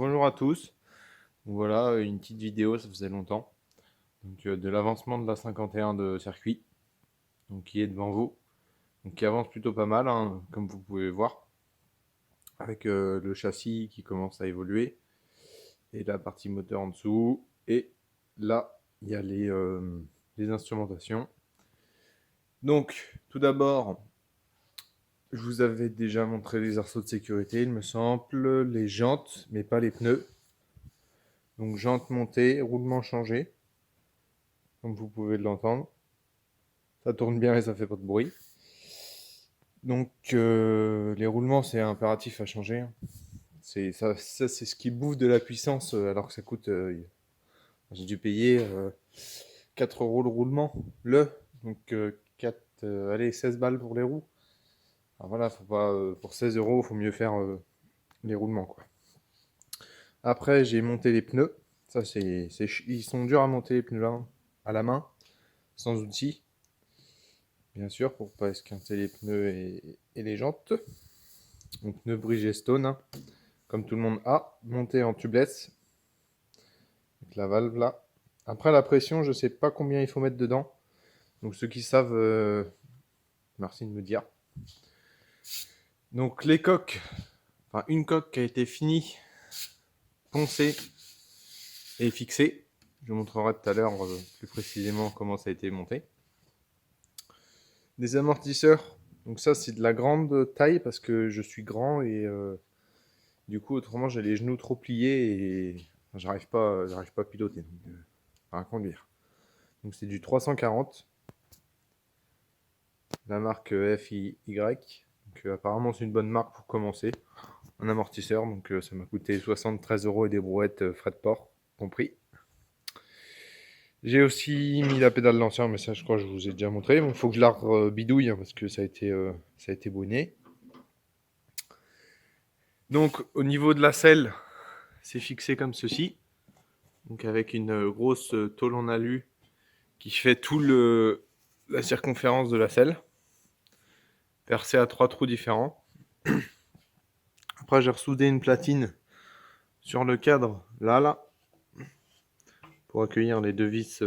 bonjour à tous. Donc voilà, une petite vidéo, ça faisait longtemps. Donc de l'avancement de la 51 de circuit, donc qui est devant vous. Donc qui avance plutôt pas mal, hein, comme vous pouvez voir, avec le châssis qui commence à évoluer et la partie moteur en dessous. Et là, il y a les instrumentations. Donc, tout d'abord, je vous avais déjà montré les arceaux de sécurité, il me semble, les jantes, mais pas les pneus. Donc jantes montées, roulement changé, comme vous pouvez l'entendre. Ça tourne bien et ça fait pas de bruit. Donc les roulements, c'est impératif à changer, hein. C'est ce qui bouffe de la puissance alors que ça coûte... j'ai dû payer 4 euros le roulement, donc 4, allez, 16 balles pour les roues. Alors voilà, faut pas, pour 16 euros, il faut mieux faire les roulements, quoi. Après, j'ai monté les pneus. Ça, ils sont durs à monter les pneus là, à la main, sans outils. Bien sûr, pour pas esquinter les pneus et les jantes. Donc pneus Bridgestone, hein, comme tout le monde a, monté en tubeless, avec la valve là. Après la pression, je sais pas combien il faut mettre dedans. Donc ceux qui savent, merci de me dire. Donc les coques, enfin une coque qui a été finie, poncée et fixée. Je vous montrerai tout à l'heure plus précisément comment ça a été monté. Des amortisseurs, donc ça c'est de la grande taille parce que je suis grand et du coup autrement j'ai les genoux trop pliés et enfin, j'arrive pas à piloter, donc, à conduire. Donc c'est du 340, la marque FI. Donc apparemment c'est une bonne marque pour commencer. Un amortisseur, donc ça m'a coûté 73 euros et des brouettes frais de port compris. J'ai aussi mis la pédale lancière, mais ça je crois que je vous ai déjà montré. Bon, faut que je la bidouille hein, parce que ça a été brûlé. Donc au niveau de la selle, c'est fixé comme ceci. Donc avec une grosse tôle en alu qui fait tout la circonférence de la selle, percée à 3 trous différents. Après j'ai ressoudé une platine sur le cadre, là, pour accueillir les deux vis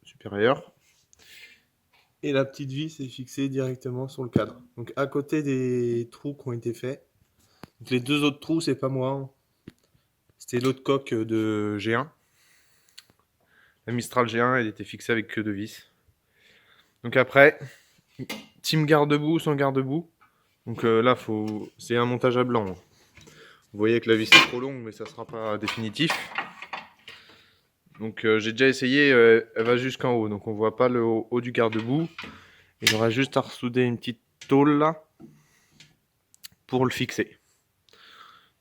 supérieures. Et la petite vis est fixée directement sur le cadre. Donc à côté des trous qui ont été faits. Donc, les deux autres trous, c'est pas moi, hein. C'était l'autre coque de G1. La Mistral G1, elle était fixée avec que deux vis. Donc après, team garde-boue sans garde-boue. Donc là, c'est un montage à blanc. Vous voyez que la vis est trop longue, mais ça sera pas définitif. Donc j'ai déjà essayé, elle va jusqu'en haut. Donc on voit pas le haut du garde-boue. Il y aura juste à ressouder une petite tôle là pour le fixer.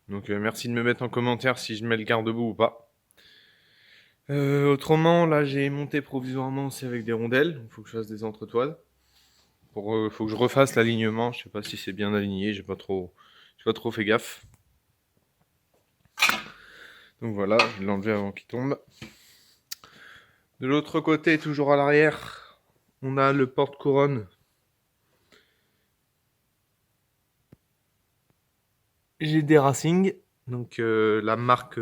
Donc merci de me mettre en commentaire si je mets le garde-boue ou pas. Autrement, là j'ai monté provisoirement aussi avec des rondelles. Il faut que je fasse des entretoises. Faut que je refasse l'alignement. Je sais pas si c'est bien aligné. J'ai pas trop fait gaffe. Donc voilà, je vais l'enlever avant qu'il tombe. De l'autre côté, toujours à l'arrière, on a le porte-couronne GD Racing, donc la marque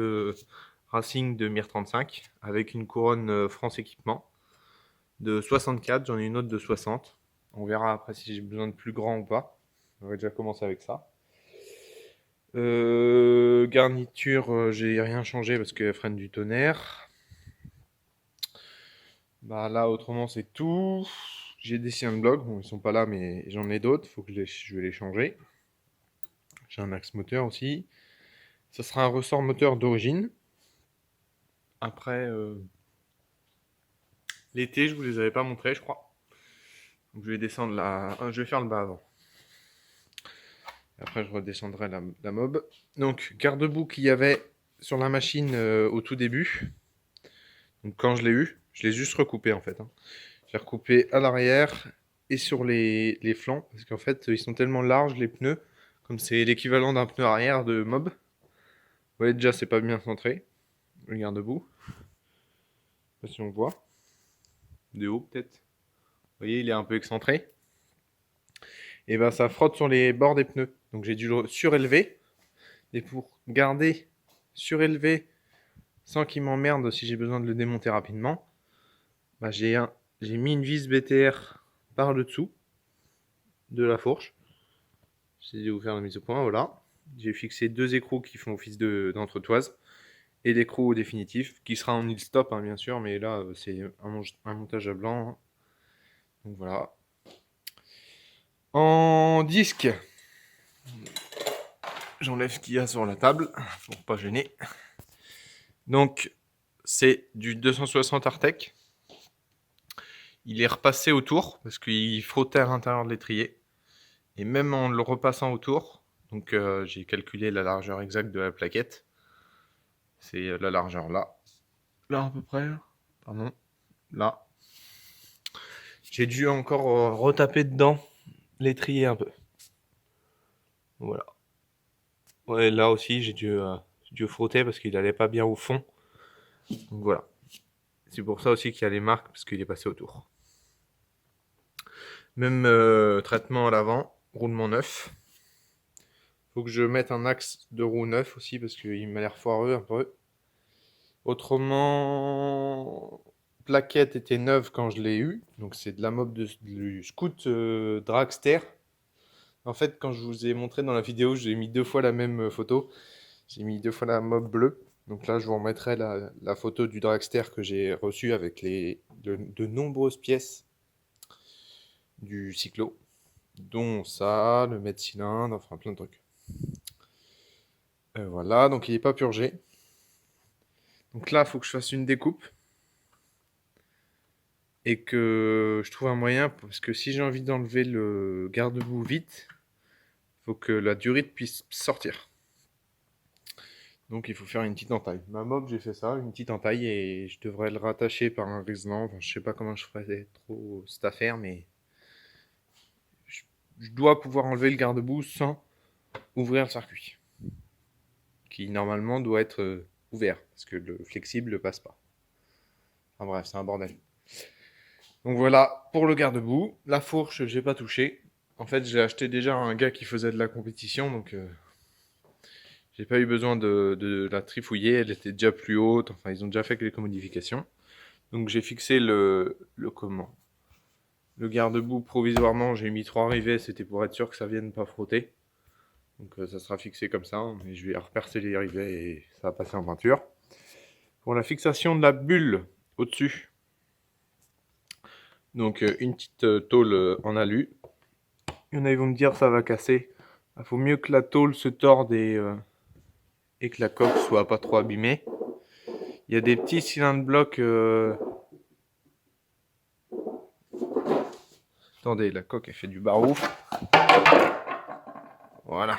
Racing de Mir 35, avec une couronne France Équipement de 64, j'en ai une autre de 60. On verra après si j'ai besoin de plus grand ou pas. On va déjà commencer avec ça. Garniture, j'ai rien changé parce qu'elle freine du tonnerre. Bah là, autrement, c'est tout. J'ai des siens de bloc, bon, ils sont pas là, mais j'en ai d'autres. Je vais les changer. J'ai un axe moteur aussi. Ça sera un ressort moteur d'origine. Après, l'été, je vous les avais pas montrés, je crois. Donc je vais descendre je vais faire le bas avant. Après, je redescendrai la mob. Donc, garde-boue qu'il y avait sur la machine au tout début. Donc, quand je l'ai eu, je l'ai juste recoupé en fait, hein. J'ai recoupé à l'arrière et sur les flancs. Parce qu'en fait, ils sont tellement larges, les pneus. Comme c'est l'équivalent d'un pneu arrière de mob. Vous voyez déjà, c'est pas bien centré. Le garde-boue. Je sais pas si on voit. De haut, peut-être. Vous voyez, il est un peu excentré. Et ben, ça frotte sur les bords des pneus. Donc, j'ai dû le surélever. Et pour garder surélevé sans qu'il m'emmerde si j'ai besoin de le démonter rapidement, bah, j'ai mis une vis BTR par le dessous de la fourche. J'essaie de vous faire la mise au point, voilà. J'ai fixé 2 écrous qui font office d'entretoise et l'écrou définitif qui sera en il-stop hein, bien sûr, mais là c'est un montage à blanc. Hein. Donc voilà. En disque, j'enlève ce qu'il y a sur la table pour pas gêner. Donc c'est du 260 Artec. Il est repassé autour parce qu'il frottait à l'intérieur de l'étrier. Et même en le repassant autour, donc j'ai calculé la largeur exacte de la plaquette. C'est la largeur là. Là à peu près. Pardon. Là. J'ai dû encore retaper dedans l'étrier un peu. Voilà. Ouais, là aussi j'ai dû frotter parce qu'il allait pas bien au fond. Donc voilà. C'est pour ça aussi qu'il y a les marques parce qu'il est passé autour. Même traitement à l'avant, roulement neuf. Faut que je mette un axe de roue neuf aussi parce qu'il m'a l'air foireux un peu. Autrement, plaquette était neuve quand je l'ai eu, donc c'est de la mob du Scout Dragster. En fait, quand je vous ai montré dans la vidéo, j'ai mis 2 fois la même photo. J'ai mis 2 fois la mob bleue. Donc là, je vous remettrai la photo du Dragster que j'ai reçu avec de nombreuses pièces du cyclo, dont ça, le mètre cylindre, enfin plein de trucs. Voilà, donc il n'est pas purgé. Donc là, il faut que je fasse une découpe. Et que je trouve un moyen, parce que si j'ai envie d'enlever le garde-boue vite, il faut que la durite puisse sortir. Donc il faut faire une petite entaille. Ma mob, j'ai fait ça, une petite entaille, et je devrais le rattacher par un riselant. Enfin, je sais pas comment je ferais trop cette affaire, mais je dois pouvoir enlever le garde-boue sans ouvrir le circuit. Qui normalement doit être ouvert, parce que le flexible ne passe pas. Enfin bref, c'est un bordel. Donc voilà, pour le garde-boue. La fourche, j'ai pas touché. En fait, j'ai acheté déjà un gars qui faisait de la compétition, donc j'ai pas eu besoin de la trifouiller. Elle était déjà plus haute. Enfin, ils ont déjà fait quelques modifications. Donc j'ai fixé le garde-boue provisoirement. J'ai mis 3 rivets, c'était pour être sûr que ça vienne pas frotter. Donc ça sera fixé comme ça. Mais je vais repercer les rivets et ça va passer en peinture. Pour la fixation de la bulle au-dessus, donc une petite tôle en alu. Il y en a, ils vont me dire ça va casser. Il faut mieux que la tôle se torde et que la coque soit pas trop abîmée. Il y a des petits cylindres blocs. Attendez, la coque elle fait du barouf. Voilà.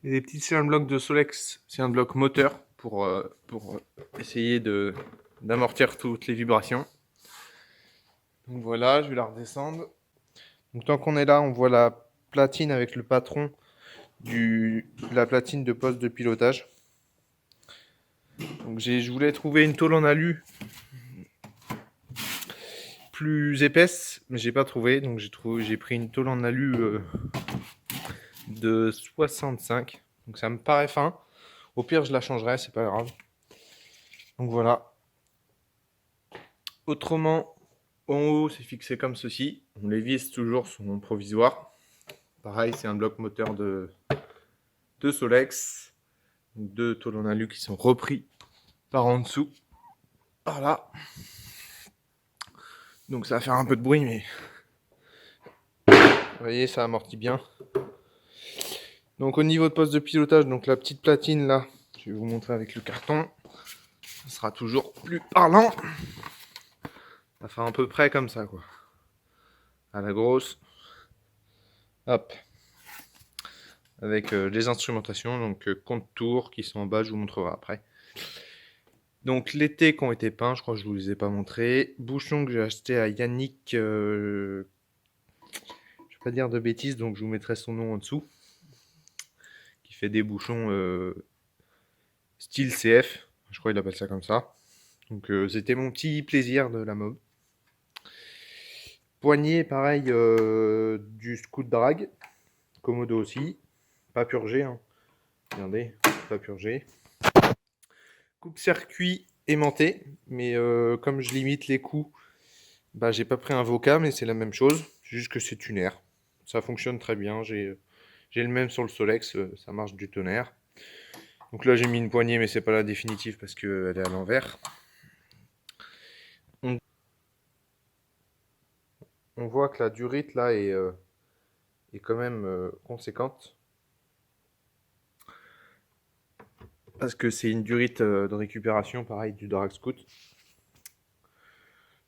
Il y a des petits cylindres blocs de Solex, cylindres blocs moteur pour essayer d'amortir toutes les vibrations. Donc voilà, je vais la redescendre. Donc tant qu'on est là, on voit la platine avec le patron la platine de poste de pilotage. Donc je voulais trouver une tôle en alu plus épaisse, mais j'ai pas trouvé. Donc j'ai pris une tôle en alu de 65. Donc ça me paraît fin. Au pire, je la changerai, c'est pas grave. Donc voilà. Autrement, en haut, c'est fixé comme ceci. Les vis toujours sont provisoires. Pareil, c'est un bloc moteur de Solex. 2 tôles en alu qui sont repris par en dessous. Voilà. Donc ça va faire un peu de bruit, mais vous voyez, ça amortit bien. Donc au niveau de poste de pilotage, donc la petite platine là, je vais vous montrer avec le carton. Ça sera toujours plus parlant. Ça fait à peu près comme ça quoi. À la grosse. Hop. Avec les instrumentations, donc compte-tours qui sont en bas, je vous montrerai après. Donc les T qui ont été peints, je crois que je vous les ai pas montrés. Bouchons que j'ai acheté à Yannick, je vais pas dire de bêtises, donc je vous mettrai son nom en dessous. Qui fait des bouchons style CF, je crois qu'il appelle ça comme ça. Donc c'était mon petit plaisir de la mob. Poignée, pareil, du Scout Drag. Komodo aussi. Pas purgé, hein. Regardez. pas purgé. Coupe-circuit aimanté, mais comme je limite les coups, bah, j'ai pas pris un Voca, mais c'est la même chose, juste que c'est tunaire. Ça fonctionne très bien, j'ai le même sur le Solex, ça marche du tonnerre. Donc là j'ai mis une poignée, mais c'est pas la définitive parce qu'elle est à l'envers. On voit que la durite là est quand même conséquente. Parce que c'est une durite de récupération, pareil, du Drag Scout.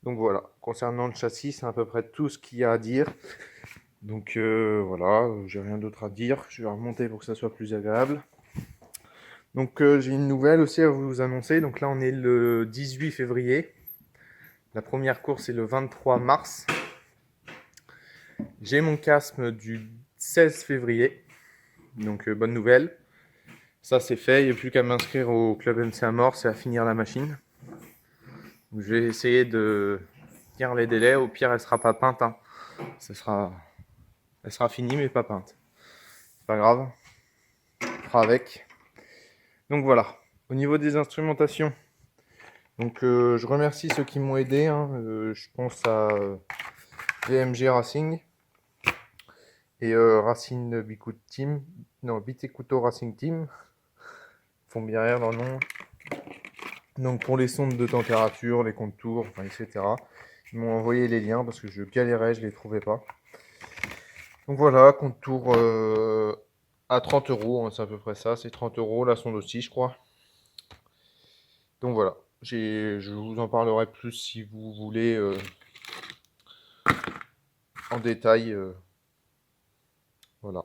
Donc voilà, concernant le châssis, c'est à peu près tout ce qu'il y a à dire. Donc voilà, j'ai rien d'autre à dire. Je vais remonter pour que ça soit plus agréable. Donc j'ai une nouvelle aussi à vous annoncer. Donc là, on est le 18 février. La première course est le 23 mars. J'ai mon casque du 16 février. Donc bonne nouvelle. Ça c'est fait, il n'y a plus qu'à m'inscrire au club MC Amorce et à finir la machine. Donc, je vais essayer de tenir les délais. Au pire, elle sera pas peinte. Hein. Elle sera finie mais pas peinte. C'est pas grave. On fera avec. Donc voilà. Au niveau des instrumentations, donc je remercie ceux qui m'ont aidé. Hein. Je pense à VMG Racing et Racing Bicout Team. Non, Bitekuto Racing Team. Ils font bien rire leur nom. Donc pour les sondes de température, les contours, enfin, etc. Ils m'ont envoyé les liens parce que je galérais, je les trouvais pas. Donc voilà, contour à 30 €, hein, c'est à peu près ça. C'est 30 €, la sonde aussi, je crois. Donc voilà, je vous en parlerai plus si vous voulez en détail. Voilà.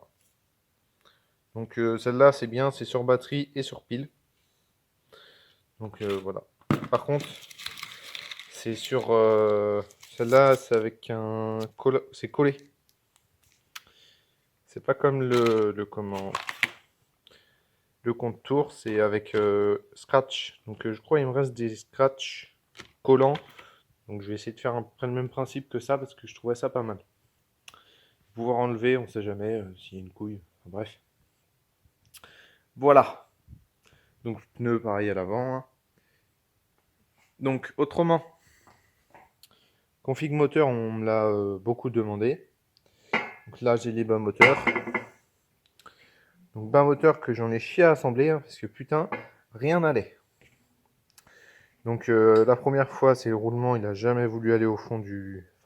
Donc celle-là, c'est bien, c'est sur batterie et sur pile. Donc voilà. Par contre, c'est sur celle-là, c'est avec un c'est collé. C'est pas comme le contour, c'est avec scratch. Donc je crois qu'il me reste des scratch collants. Donc je vais essayer de faire le même principe que ça parce que je trouvais ça pas mal. Pouvoir enlever, on sait jamais s'il y a une couille. Enfin, bref. Voilà. Donc pneu pareil à l'avant. Hein. Donc autrement, config moteur, on me l'a beaucoup demandé. Donc là j'ai les bas moteurs. Donc bas moteur que j'en ai chié à assembler hein, parce que putain, rien n'allait. Donc la première fois, c'est le roulement, il a jamais voulu aller au fond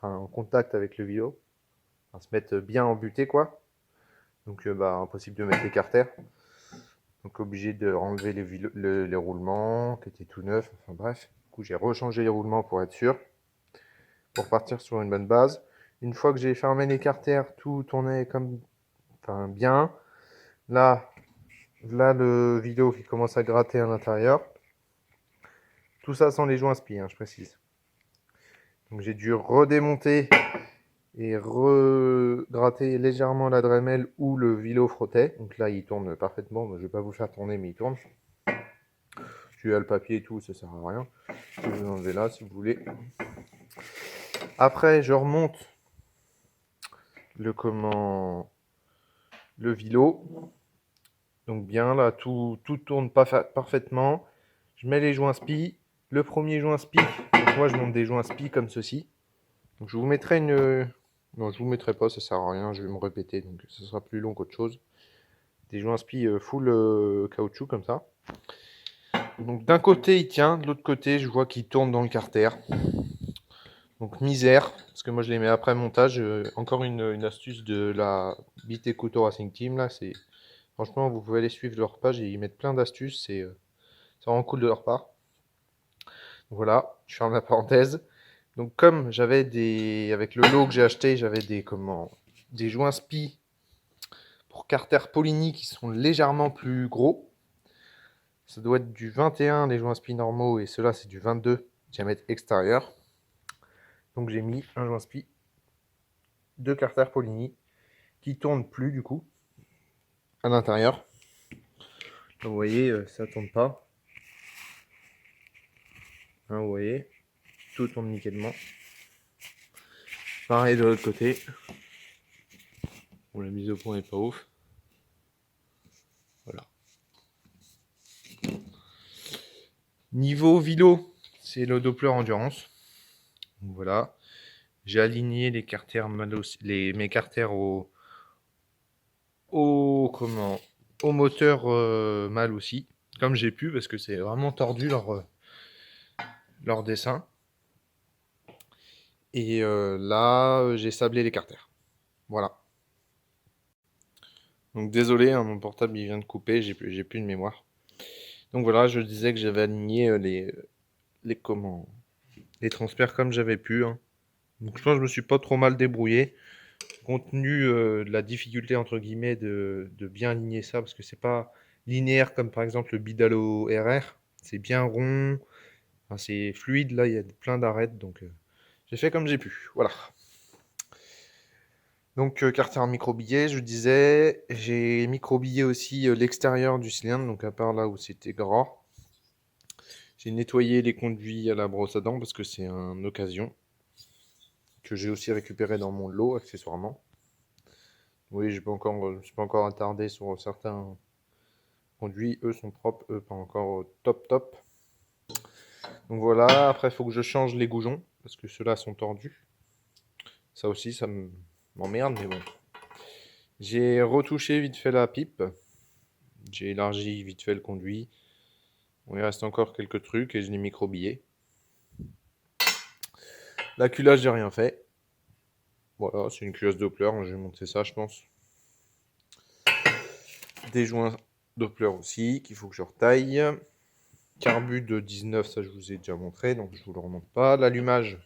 en contact avec le vélo. Enfin, se mettre bien embuté quoi. Donc bah impossible de mettre l'écarter. Donc obligé de renlever les roulements qui étaient tout neufs. Enfin bref. Du coup j'ai rechangé les roulements pour être sûr. Pour partir sur une bonne base. Une fois que j'ai fermé l'écarter, tout tournait bien. Là le vidéo qui commence à gratter à l'intérieur. Tout ça sans les joints spi, hein, je précise. Donc j'ai dû redémonter et regratter légèrement la Dremel où le vélo frottait. Donc là il tourne parfaitement. Je vais pas vous faire tourner mais il tourne. Tu as le papier et tout, ça sert à rien. Je vais vous enlever là si vous voulez. Après je remonte le vélo. Donc bien là tout tourne parfaitement. Je mets les joints spi. Le premier joint spi, donc moi je monte des joints spi comme ceci. Donc je vous mettrai une... Non, je vous mettrai pas, ça sert à rien, je vais me répéter, donc ça sera plus long qu'autre chose. Des joints spi full caoutchouc comme ça. Donc d'un côté il tient, de l'autre côté je vois qu'il tourne dans le carter. Donc misère, parce que moi je les mets après montage. Encore une astuce de la Bitekuto Racing Team là, c'est... Franchement vous pouvez aller suivre leur page et ils mettent plein d'astuces, c'est vraiment cool de leur part. Voilà, je ferme la parenthèse. Donc comme j'avais avec le lot que j'ai acheté, j'avais des joints spi pour carter Poligny qui sont légèrement plus gros. Ça doit être du 21 les joints spi normaux et ceux-là c'est du 22 diamètre extérieur. Donc j'ai mis un joint spi de carter Poligny qui tourne plus du coup à l'intérieur. Vous voyez, ça tourne pas. Hein, vous voyez, tout tourne nickelement. Pareil de l'autre côté. Bon, la mise au point est pas ouf. Voilà. Niveau vilo, c'est le Doppler Endurance. Donc voilà. J'ai aligné les carters mes carters au moteur mal aussi, comme j'ai pu, parce que c'est vraiment tordu leur dessin. Et là, j'ai sablé les carters. Voilà. Donc désolé, hein, mon portable il vient de couper, j'ai plus de mémoire. Donc voilà, je disais que j'avais aligné les transperts comme j'avais pu, hein. Donc je pense que je me suis pas trop mal débrouillé, compte tenu de la difficulté entre guillemets de bien aligner ça, parce que c'est pas linéaire comme par exemple le Bidalo RR, c'est bien rond, enfin, c'est fluide, là il y a plein d'arêtes, donc j'ai fait comme j'ai pu, voilà. Donc carter en micro-billet, je disais, j'ai micro-billé aussi l'extérieur du cylindre, donc à part là où c'était gras. J'ai nettoyé les conduits à la brosse à dents parce que c'est une occasion que j'ai aussi récupéré dans mon lot accessoirement. Oui, je me suis pas encore attardé sur certains conduits. Eux sont propres, eux pas encore top top. Donc voilà, après il faut que je change les goujons parce que ceux-là sont tordus. Ça aussi, m'emmerde, mais bon. J'ai retouché vite fait la pipe. J'ai élargi vite fait le conduit. Bon, il reste encore quelques trucs et je l'ai micro-billé. La culasse, j'ai rien fait. Voilà, c'est une culasse Doppler, je vais monter ça, je pense. Des joints Doppler aussi, qu'il faut que je retaille. Carbu de 19, ça je vous ai déjà montré, donc je vous le remonte pas. L'allumage,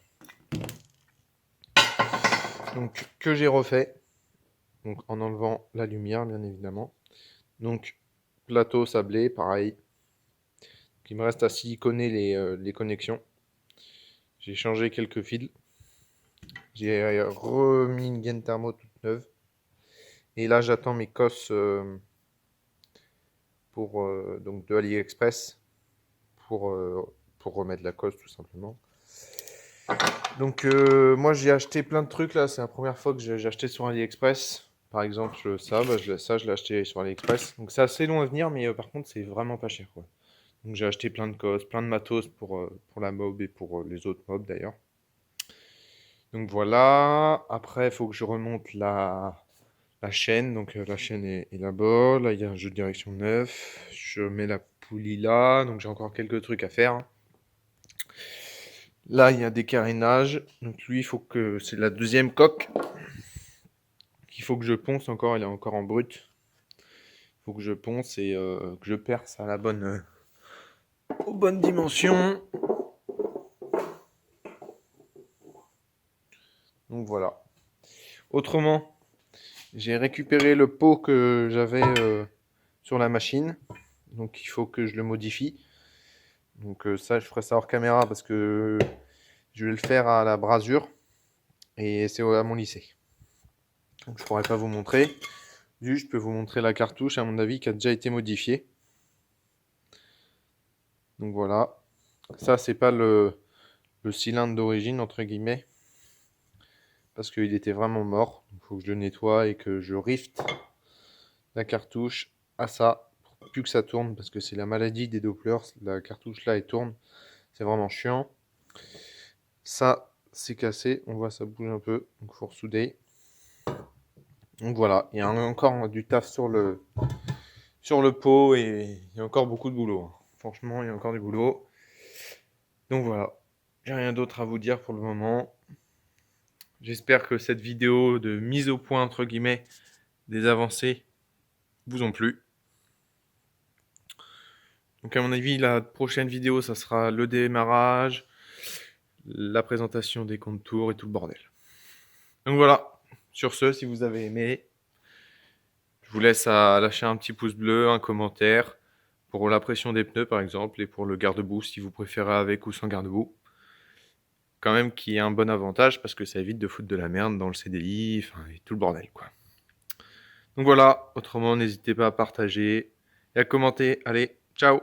donc que j'ai refait, donc en enlevant la lumière, bien évidemment. Donc plateau sablé, pareil. Il me reste à siliconer les connexions. J'ai changé quelques fils. J'ai remis une gaine thermo toute neuve. Et là, j'attends mes cosses donc de AliExpress pour, pour remettre la cosse tout simplement. Donc moi j'ai acheté plein de trucs là, c'est la première fois que j'ai acheté sur AliExpress. Par exemple ça, je l'ai acheté sur AliExpress. Donc c'est assez long à venir, mais par contre c'est vraiment pas cher quoi. Donc j'ai acheté plein de cosses, plein de matos pour la mob et pour les autres mobs d'ailleurs. Donc voilà, après il faut que je remonte la chaîne. Donc la chaîne est là-bas, là il y a un jeu de direction neuf. Je mets la poulie là, donc j'ai encore quelques trucs à faire. Là, il y a des carénages. Donc lui, il faut que... C'est la deuxième coque qu'il faut que je ponce encore. Elle est encore en brut. Il faut que je ponce et que je perce à aux bonnes dimensions. Donc voilà. Autrement, j'ai récupéré le pot que j'avais sur la machine. Donc il faut que je le modifie. Donc ça, je ferai ça hors caméra parce que je vais le faire à la brasure. Et c'est à mon lycée. Donc je pourrais pas vous montrer. Juste, je peux vous montrer la cartouche, à mon avis, qui a déjà été modifiée. Donc voilà. Ça, c'est pas le cylindre d'origine, entre guillemets. Parce qu'il était vraiment mort. Il faut que je le nettoie et que je rift la cartouche à ça. Pour plus que ça tourne, parce que c'est la maladie des Dopplers. La cartouche là, elle tourne. C'est vraiment chiant. Ça, c'est cassé. On voit, ça bouge un peu. Donc il faut ressouder. Donc voilà. Il y a encore du taf sur le pot et il y a encore beaucoup de boulot, hein. Franchement, il y a encore du boulot. Donc voilà, j'ai rien d'autre à vous dire pour le moment. J'espère que cette vidéo de mise au point, entre guillemets, des avancées vous ont plu. Donc à mon avis, la prochaine vidéo, ça sera le démarrage, la présentation des contours et tout le bordel. Donc voilà, sur ce, si vous avez aimé, je vous laisse à lâcher un petit pouce bleu, un commentaire, pour la pression des pneus par exemple, et pour le garde-boue, si vous préférez avec ou sans garde-boue. Quand même qui est un bon avantage parce que ça évite de foutre de la merde dans le CDI, enfin, et tout le bordel, quoi. Donc voilà, autrement, n'hésitez pas à partager et à commenter. Allez, ciao!